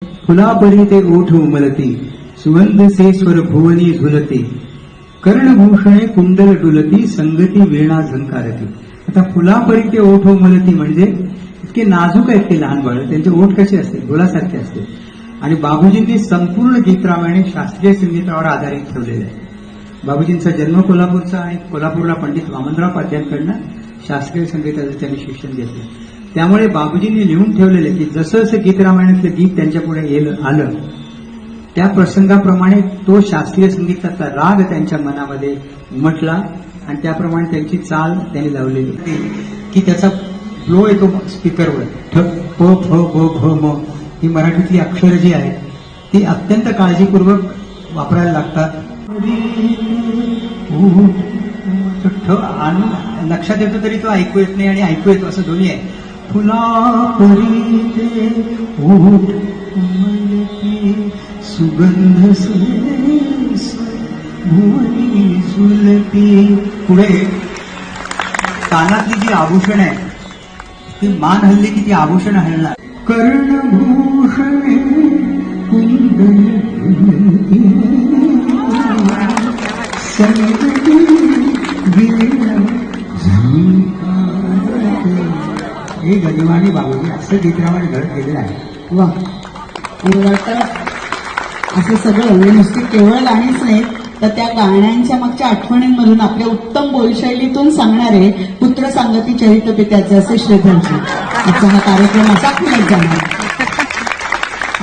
फुलापरी ते ओठ उमलती, सुगंध से स्वर भुवनी झुलते, कर्णभूषणे कुंडल डुलती, संगती वीणा झंकारती. आता फुलापरी ते ओठ उमलती म्हणजे इतके नाजूक आहेत ते लहान बाळ, त्यांचे ओठ कसे असते, गुलासारखे असते. आणि बाबूजींनी संपूर्ण गीत रामायण शास्त्रीय संगीतावर आधारित ठेवलेले आहे. बाबूजींचा जन्म कोल्हापूरचा आणि कोल्हापूरला पंडित वामनराव पाध्यांकडनं शास्त्रीय संगीताचं त्यांनी शिक्षण घेतलं. त्यामुळे बाबूजींनी लिहून ठेवलेले की जसं जसं गीत रामायणातलं गीत त्यांच्या पुढे आलं त्या प्रसंगाप्रमाणे तो शास्त्रीय संगीताचा राग त्यांच्या मनामध्ये उमटला आणि त्याप्रमाणे त्यांची चाल त्यांनी लावलेली की त्याचा फ्लो येतो स्पीकरवर, ठ प फ ब भ म. ही मराठीतली अक्षरं जी आहेत ती अत्यंत काळजीपूर्वक वापरायला लागतात. ठ आणून लक्षात येतो तरी तो ऐकू येत नाही आणि ऐकू येतो असं दोन्ही आहे. फुलापरी ते ओठ उमलती, सुगंध से भुवनी झुलती. पुढे कानातली जी आभूषण आहे ती मान हल्ली की ती आभूषण हलणार. कर्णभूषणे कुंडल डुलती, संगती वीणा झंकारती. हे गदिमाने बाबूजी असं गीतरामाने घडत गेलेलं आहे. वा, मला वाटतं असं सगळं म्हणजे नुसती केवळ गाणीच नाही तर त्या गाण्यांच्या मागच्या आठवणींमधून आपल्या उत्तम बोलशैलीतून सांगणारे पुत्र सांगती चरित पित्याचे असे श्रीधरजी. आजचा हा कार्यक्रम असा खुलत जाणार.